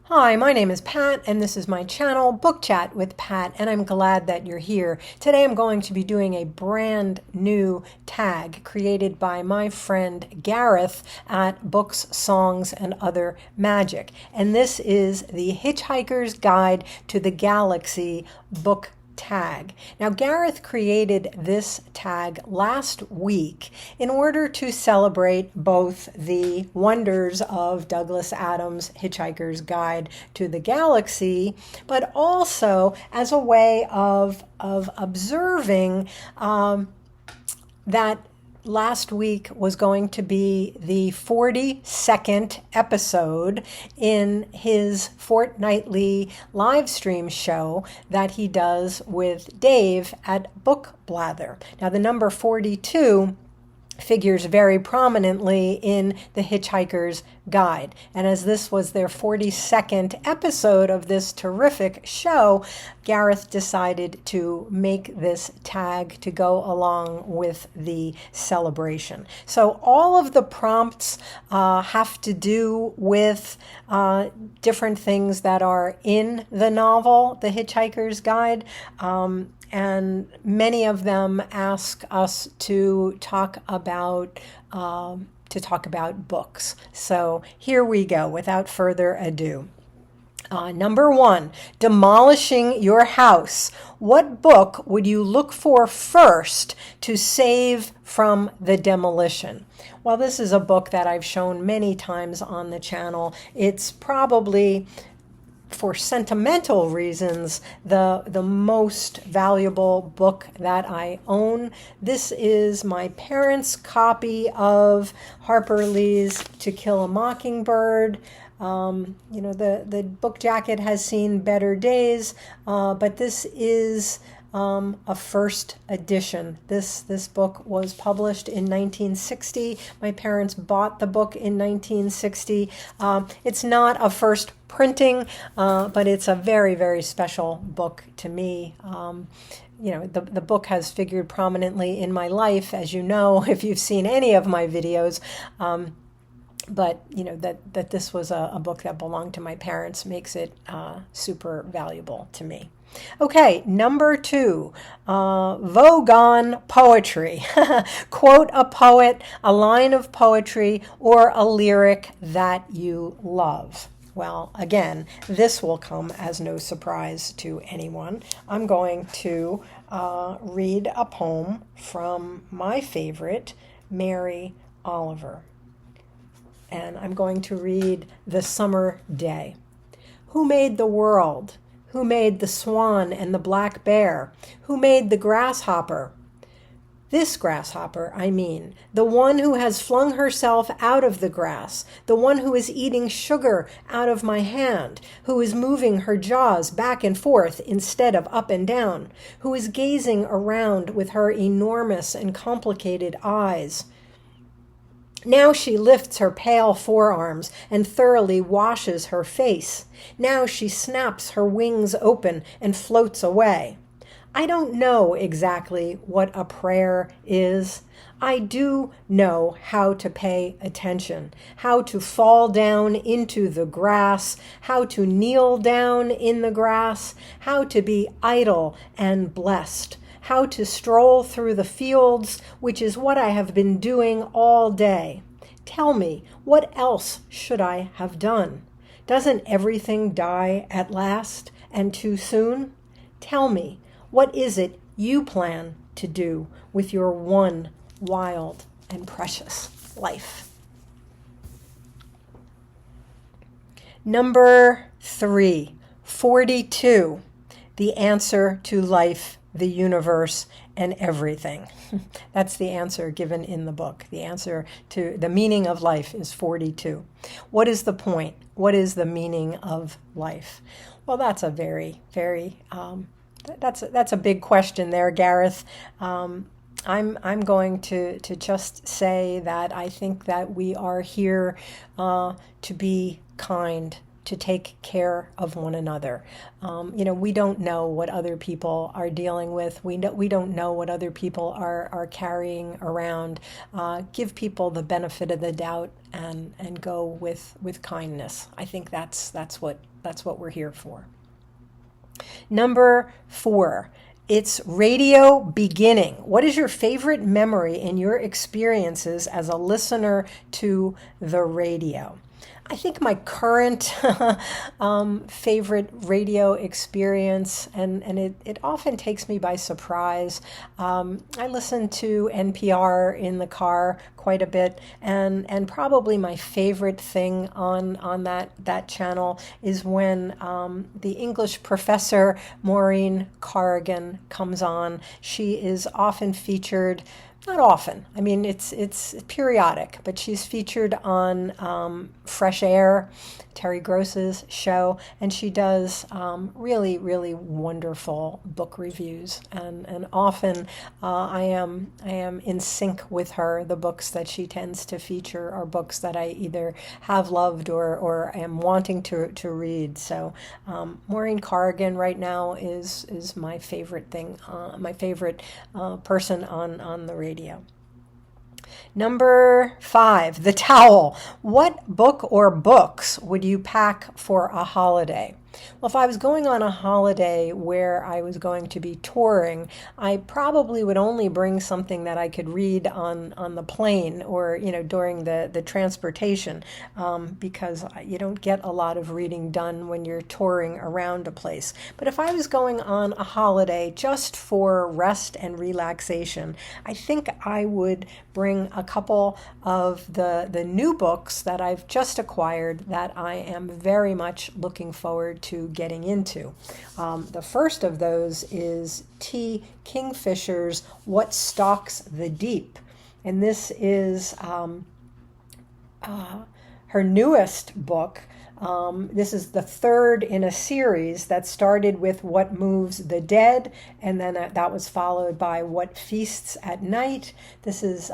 Hi, my name is Pat, and this is my channel, Book Chat with Pat, and I'm glad that you're here. Today I'm going to be doing a brand new tag created by my friend Gareth at Books, Songs, and Other Magic. And this is the Hitchhiker's Guide to the Galaxy book tag. Now, Gareth created this tag last week in order to celebrate both the wonders of Douglas Adams' Hitchhiker's Guide to the Galaxy, but also as a way of observing that last week was going to be the 42nd episode in his fortnightly live stream show that he does with Dave at Book Blather. Now, the number 42 figures very prominently in the Hitchhiker's Guide. And as this was their 42nd episode of this terrific show, Gareth decided to make this tag to go along with the celebration. So all of the prompts have to do with different things that are in the novel, The Hitchhiker's Guide. And many of them ask us to talk about books. So here we go, without further ado. Number 1, demolishing your house. What book would you look for first to save from the demolition? Well, this is a book that I've shown many times on the channel. It's probably, for sentimental reasons, the most valuable book that I own. This is my parents' copy of Harper Lee's To Kill a Mockingbird. The book jacket has seen better days, but this is a first edition. This book was published in 1960. My parents bought the book in 1960. It's not a first printing, but it's a very, very special book to me. The book has figured prominently in my life, as you know, if you've seen any of my videos. But that this was a book that belonged to my parents makes it super valuable to me. Okay, number 2, Vogon Poetry. Quote a poet, a line of poetry, or a lyric that you love. Well, again, this will come as no surprise to anyone. I'm going to read a poem from my favorite, Mary Oliver. And I'm going to read The Summer Day. Who made the world? Who made the swan and the black bear? Who made the grasshopper? This grasshopper, I mean, the one who has flung herself out of the grass, the one who is eating sugar out of my hand, who is moving her jaws back and forth instead of up and down, who is gazing around with her enormous and complicated eyes. Now she lifts her pale forearms and thoroughly washes her face. Now she snaps her wings open and floats away. I don't know exactly what a prayer is. I do know how to pay attention, how to fall down into the grass, how to kneel down in the grass, how to be idle and blessed, how to stroll through the fields, which is what I have been doing all day. Tell me, what else should I have done? Doesn't everything die at last and too soon? Tell me, what is it you plan to do with your one wild and precious life? Number 3, 42, the answer to life, the universe, and everything. That's the answer given in the book. The answer to the meaning of life is 42. What is the point? What is the meaning of life? Well, that's a very, very, that's a big question there, Gareth. I'm going to just say that I think that we are here to be kind to take care of one another. We don't know what other people are dealing with. We don't know what other people are carrying around. Give people the benefit of the doubt and go with kindness. I think that's what we're here for. Number 4. It's radio beginning. What is your favorite memory in your experiences as a listener to the radio? I think my current favorite radio experience, and it often takes me by surprise. I listen to NPR in the car quite a bit, and probably my favorite thing on that channel is when the English professor Maureen Corrigan comes on. She is often featured. Not often. I mean, it's periodic, but she's featured on Fresh Air, Terry Gross's show, and she does really, really wonderful book reviews. And often I am in sync with her. The books that she tends to feature are books that I either have loved or am wanting to read. So Maureen Corrigan right now is my favorite thing, my favorite person on the radio. Number 5, the towel. What book or books would you pack for a holiday? Well, if I was going on a holiday where I was going to be touring, I probably would only bring something that I could read on the plane or, during the transportation, because you don't get a lot of reading done when you're touring around a place. But if I was going on a holiday just for rest and relaxation, I think I would bring a couple of the new books that I've just acquired that I am very much looking forward to getting into. The first of those is T. Kingfisher's What Stalks the Deep. And this is her newest book. This is the third in a series that started with What Moves the Dead, and then that was followed by What Feasts at Night. This is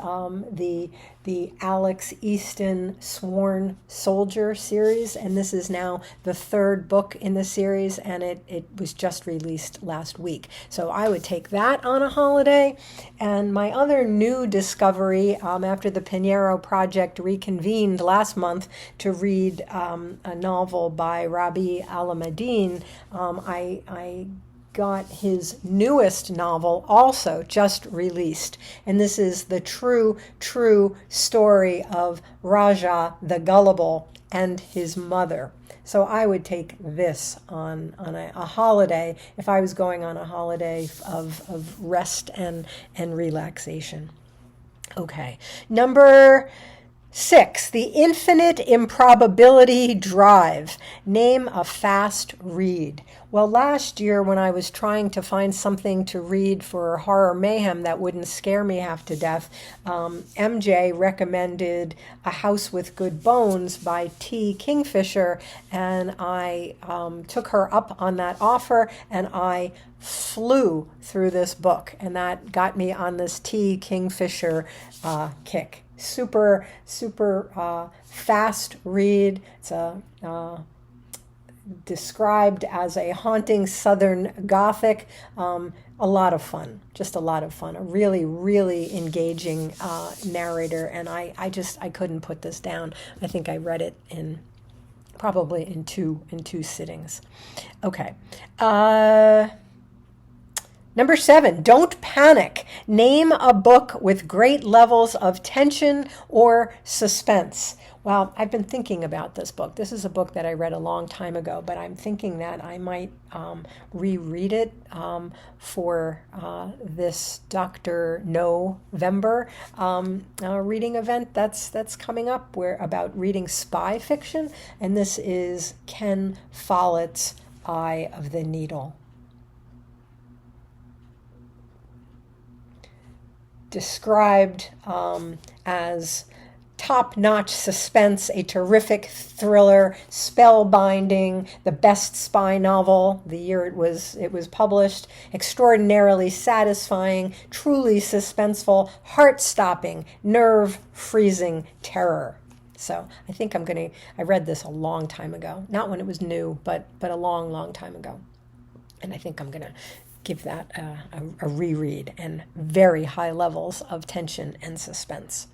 the Alex Easton Sworn Soldier series, and this is now the third book in the series, and it was just released last week. So I would take that on a holiday. And my other new discovery, after the Pinheiro Project reconvened last month to read a novel by Rabi Alameddine, I got his newest novel also just released. And this is the true story of Raja the Gullible and his mother. So I would take this on a holiday if I was going on a holiday of rest and relaxation. Okay, number 6, the infinite improbability drive. Name a fast read. Well, last year when I was trying to find something to read for horror mayhem that wouldn't scare me half to death, MJ recommended A House with Good Bones by T. Kingfisher, and I took her up on that offer, and I flew through this book, and that got me on this T. Kingfisher kick. Super fast read. It's described as a haunting Southern Gothic. A lot of fun, just a lot of fun. A really, really engaging narrator, and I couldn't put this down. I think I read it probably in two sittings. Okay. Number 7, don't panic. Name a book with great levels of tension or suspense. Well, I've been thinking about this book. This is a book that I read a long time ago, but I'm thinking that I might reread it for this Dr. November reading event that's coming up, where about reading spy fiction, and this is Ken Follett's Eye of the Needle. Described as top-notch suspense, a terrific thriller, spellbinding, the best spy novel the year it was published, extraordinarily satisfying, truly suspenseful, heart-stopping, nerve-freezing terror. So I think I read this a long time ago, not when it was new, but a long, long time ago. And I think I'm going to give that a reread, and very high levels of tension and suspense.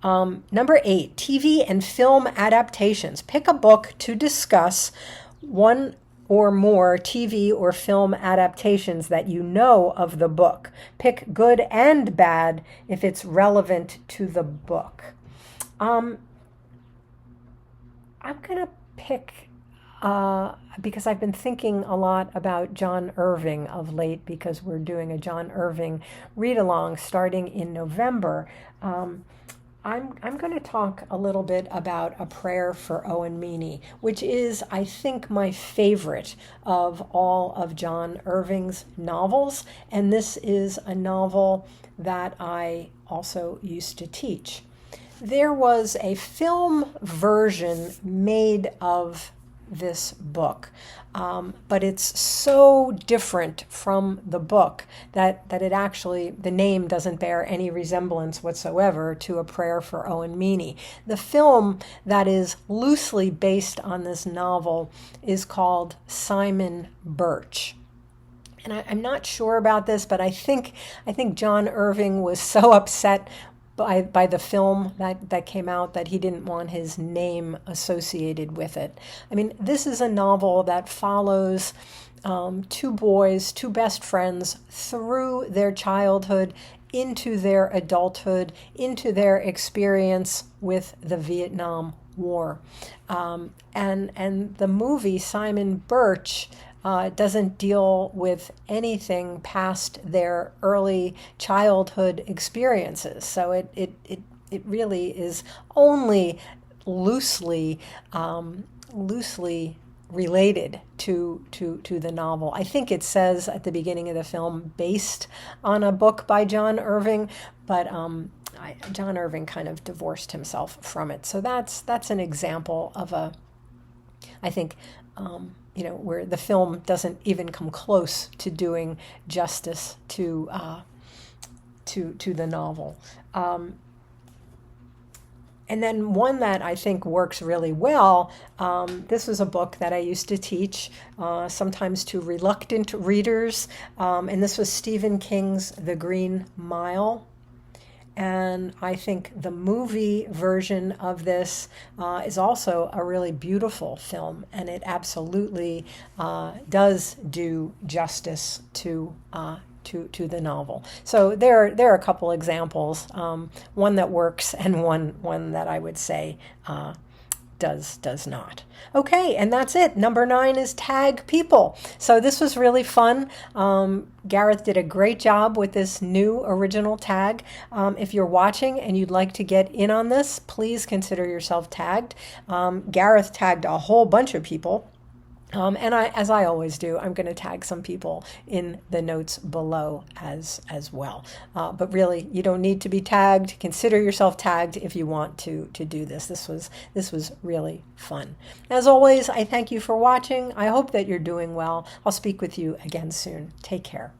Number 8, TV and film adaptations. Pick a book to discuss, one or more TV or film adaptations that you know of the book. Pick good and bad if it's relevant to the book. I'm going to pick, because I've been thinking a lot about John Irving of late, because we're doing a John Irving read-along starting in November. I'm going to talk a little bit about A Prayer for Owen Meany, which is, I think, my favorite of all of John Irving's novels. And this is a novel that I also used to teach. There was a film version made of this book, but it's so different from the book that it actually, the name doesn't bear any resemblance whatsoever to A Prayer for Owen Meany. The film that is loosely based on this novel is called Simon Birch. And I'm not sure about this, but I think John Irving was so upset by the film that came out that he didn't want his name associated with it. I mean, this is a novel that follows two boys, two best friends, through their childhood, into their adulthood, into their experience with the Vietnam War. And the movie Simon Birch doesn't deal with anything past their early childhood experiences. So it really is only loosely related to the novel. I think it says at the beginning of the film, based on a book by John Irving, but John Irving kind of divorced himself from it. So that's an example of I think, where the film doesn't even come close to doing justice to the novel. And then one that I think works really well, this was a book that I used to teach, sometimes to reluctant readers, and this was Stephen King's The Green Mile. And I think the movie version of this is also a really beautiful film, and it absolutely does do justice to the novel. So there are a couple examples, one that works and one that I would say does not. Okay, and that's it. Number 9 is tag people. So this was really fun. Gareth did a great job with this new original tag. If you're watching and you'd like to get in on this, please consider yourself tagged. Gareth tagged a whole bunch of people. And as I always do, I'm going to tag some people in the notes below as well. But really, you don't need to be tagged. Consider yourself tagged if you want to do this. This was really fun. As always, I thank you for watching. I hope that you're doing well. I'll speak with you again soon. Take care.